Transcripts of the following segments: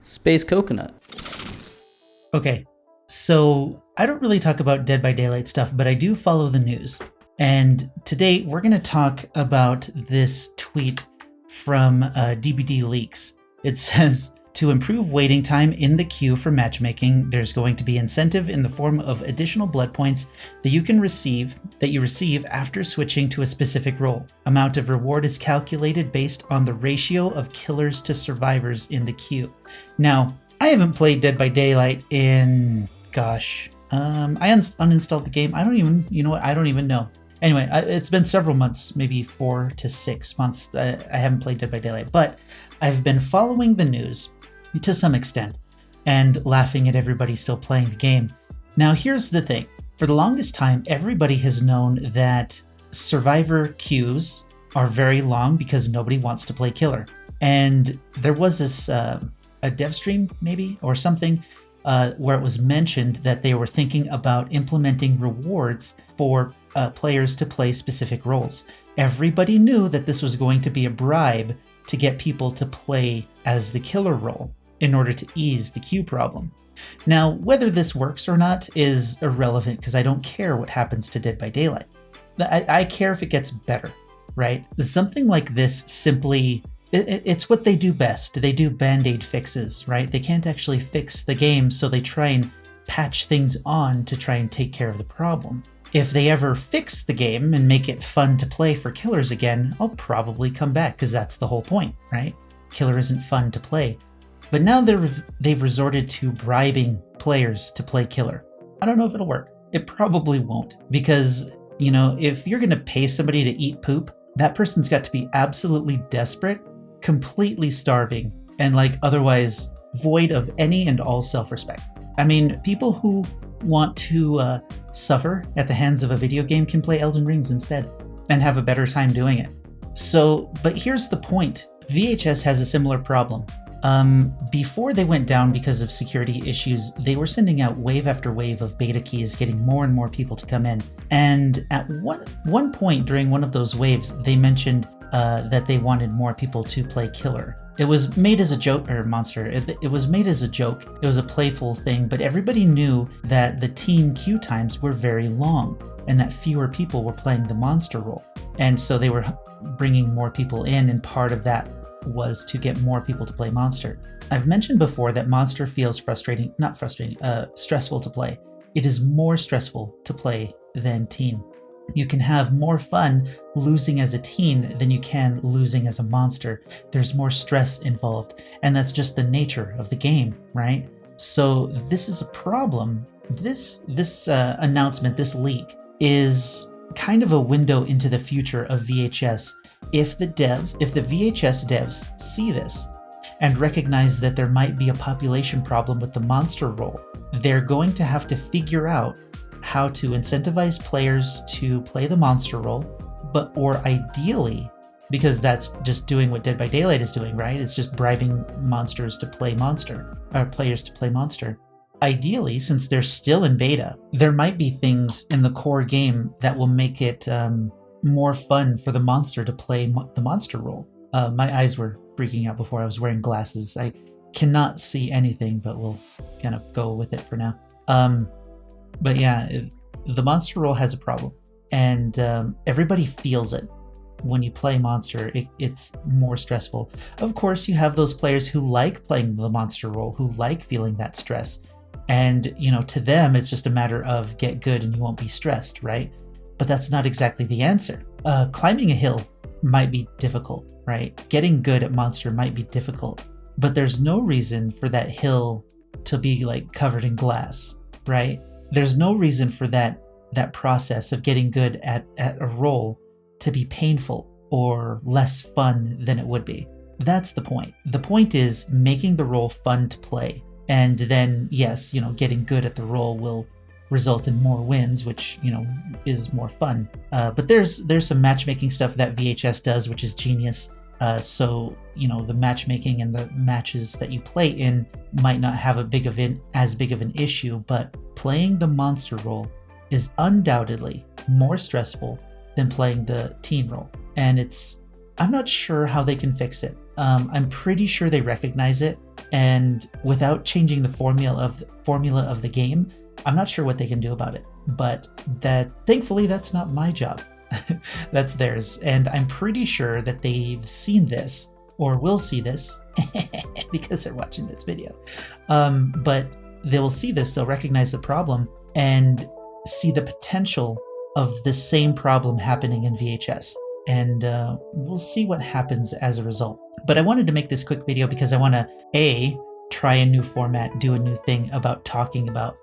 Space Coconut. Okay, so I don't really talk about Dead by Daylight stuff, but I do follow the news. And today we're going to talk about this tweet from DBD Leaks. It says, to improve waiting time in the queue for matchmaking, there's going to be incentive in the form of additional blood points that you receive after switching to a specific role. Amount of reward is calculated based on the ratio of killers to survivors in the queue. Now, I haven't played Dead by Daylight in, I uninstalled the game. I don't even know. Anyway, it's been several months, maybe 4 to 6 months that I haven't played Dead by Daylight, but I've been following the news to some extent and laughing at everybody still playing the game. Now, here's the thing. For the longest time, everybody has known that survivor queues are very long because nobody wants to play killer. And there was this a dev stream maybe or something where it was mentioned that they were thinking about implementing rewards for players to play specific roles. Everybody knew that this was going to be a bribe to get people to play as the killer role in order to ease the queue problem. Now, whether this works or not is irrelevant because I don't care what happens to Dead by Daylight. I care if it gets better, right? Something like this simply, it's what they do best. They do Bandaid fixes, right? They can't actually fix the game, so they try and patch things on to try and take care of the problem. If they ever fix the game and make it fun to play for killers again, I'll probably come back because that's the whole point, right? Killer isn't fun to play. But now they've resorted to bribing players to play killer. I don't know if it'll work. It probably won't because, if you're going to pay somebody to eat poop, that person's got to be absolutely desperate, completely starving, and otherwise void of any and all self-respect. I mean, people who want to suffer at the hands of a video game can play Elden Rings instead and have a better time doing it. But here's the point. VHS has a similar problem. Before they went down because of security issues, they were sending out wave after wave of beta keys, getting more and more people to come in. And at one point during one of those waves, they mentioned that they wanted more people to play killer. It was made as a joke, or monster. It was made as a joke. It was a playful thing, but everybody knew that the teen queue times were very long and that fewer people were playing the monster role. And so they were bringing more people in, and part of that was to get more people to play monster. I've mentioned before that monster feels stressful to play. It is more stressful to play than teen. You can have more fun losing as a teen than you can losing as a monster. There's more stress involved, and that's just the nature of the game, right? So this is a problem. This announcement, this leak, is kind of a window into the future of VHS. If the VHS devs see this and recognize that there might be a population problem with the monster role, they're going to have to figure out how to incentivize players to play the monster role, or ideally, because that's just doing what Dead by Daylight is doing, right? It's just bribing monsters to play monster, or players to play monster. Ideally, since they're still in beta, there might be things in the core game that will make it more fun for the monster to play the monster role. My eyes were freaking out before. I was wearing glasses. I cannot see anything, but we'll kind of go with it for now. But yeah, the monster role has a problem, and everybody feels it. When you play monster, it's more stressful. Of course, you have those players who like playing the monster role, who like feeling that stress. And, to them, it's just a matter of get good and you won't be stressed, right? But that's not exactly the answer. Climbing a hill might be difficult, right? Getting good at monster might be difficult, but there's no reason for that hill to be covered in glass, right? There's no reason for that process of getting good at a role to be painful or less fun than it would be. That's the point. The point is making the role fun to play. And then, yes, getting good at the role will result in more wins, which, is more fun. But there's some matchmaking stuff that VHS does, which is genius. So, the matchmaking and the matches that you play in might not have as big of an issue, but playing the monster role is undoubtedly more stressful than playing the teen role. And it's I'm not sure how they can fix it. I'm pretty sure they recognize it, and without changing the formula of the game, I'm not sure what they can do about it. But thankfully, that's not my job. That's theirs, and I'm pretty sure that they've seen this or will see this because they're watching this video. But they'll see this, they'll recognize the problem, and see the potential of the same problem happening in VHS. And we'll see what happens as a result. But I wanted to make this quick video because I want to, try a new format, do a new thing about talking about,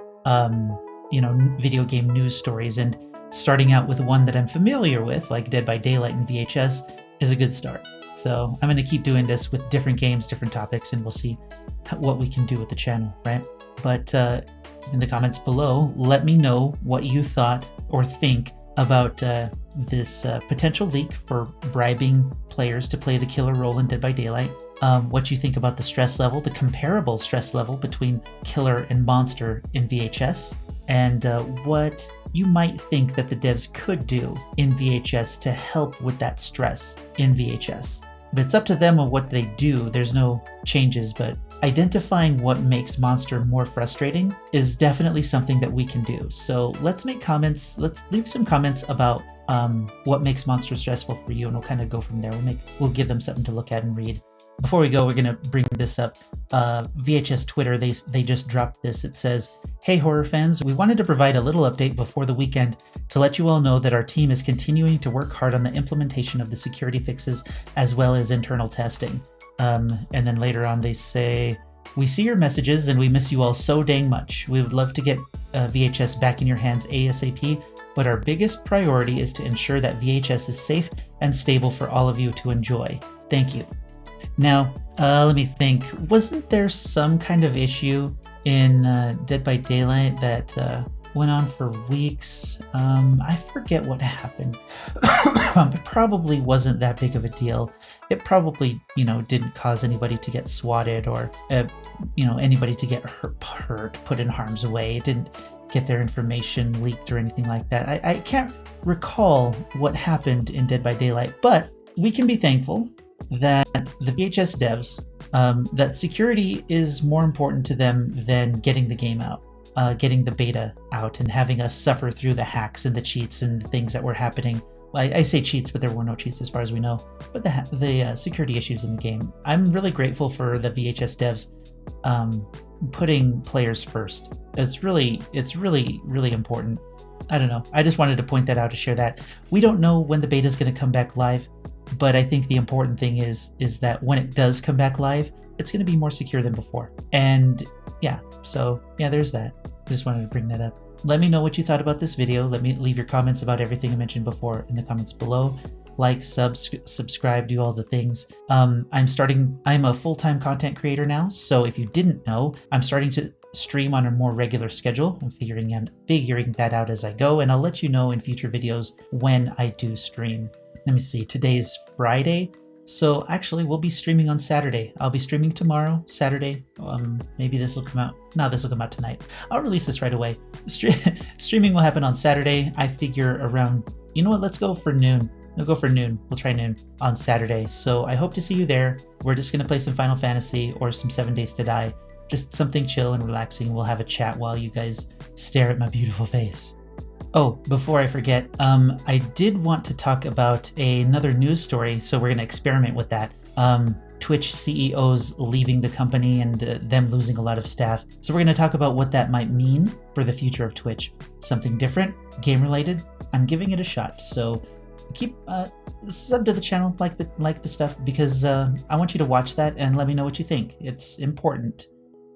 video game news stories. And starting out with one that I'm familiar with, like Dead by Daylight and VHS, is a good start. So I'm going to keep doing this with different games, different topics, and we'll see what we can do with the channel, right? But in the comments below, let me know what you thought or think about this potential leak for bribing players to play the killer role in Dead by Daylight. What you think about the stress level, the comparable stress level between killer and monster in VHS, and what you might think that the devs could do in VHS to help with that stress in VHS. But it's up to them on what they do. There's no changes, but identifying what makes monster more frustrating is definitely something that we can do. So let's make comments. Let's leave some comments about what makes monster stressful for you, and we'll kind of go from there. We'll give them something to look at and read. Before we go, we're going to bring this up. VHS Twitter, they just dropped this. It says, "Hey horror fans, we wanted to provide a little update before the weekend to let you all know that our team is continuing to work hard on the implementation of the security fixes as well as internal testing." And then later on they say, "We see your messages and we miss you all so dang much. We would love to get VHS back in your hands ASAP, but our biggest priority is to ensure that VHS is safe and stable for all of you to enjoy. Thank you." Now, let me think. Wasn't there some kind of issue in Dead by Daylight that went on for weeks? I forget what happened. It probably wasn't that big of a deal. It probably, didn't cause anybody to get swatted or, anybody to get hurt, put in harm's way. It didn't get their information leaked or anything like that. I can't recall what happened in Dead by Daylight, but we can be thankful that the VHS devs, that security is more important to them than getting the game out, getting the beta out, and having us suffer through the hacks and the cheats and the things that were happening. I say cheats, but there were no cheats as far as we know. But the security issues in the game. I'm really grateful for the VHS devs putting players first. It's really important. I don't know. I just wanted to point that out to share that. We don't know when the beta is going to come back live, but I think the important thing is that when it does come back live, it's going to be more secure than before. And there's that. Just wanted to bring that up. Let me know what you thought about this video. Let me leave your comments about everything I mentioned before in the comments below. Like, subscribe, do all the things. I'm a full-time content creator now, so if you didn't know, I'm starting to stream on a more regular schedule. I'm figuring that out as I go, and I'll let you know in future videos when I do stream. Let me see, today's Friday, so actually we'll be streaming on Saturday. I'll be streaming tomorrow, Saturday. Maybe this will come out. No, this will come out tonight. I'll release this right away. Streaming will happen on Saturday. I figure around, let's go for noon. We'll go for noon. We'll try noon on Saturday. So I hope to see you there. We're just going to play some Final Fantasy or some 7 Days to Die. Just something chill and relaxing. We'll have a chat while you guys stare at my beautiful face. Oh, before I forget, I did want to talk about another news story, so we're going to experiment with that. Twitch CEOs leaving the company and them losing a lot of staff. So we're going to talk about what that might mean for the future of Twitch. Something different, game-related. I'm giving it a shot, so keep sub to the channel, like the stuff, because I want you to watch that and let me know what you think. It's important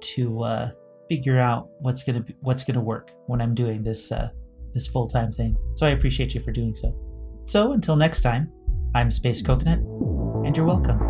to figure out what's gonna work when I'm doing this full-time thing. So I appreciate you for doing so. So until next time, I'm Space Coconut, and you're welcome.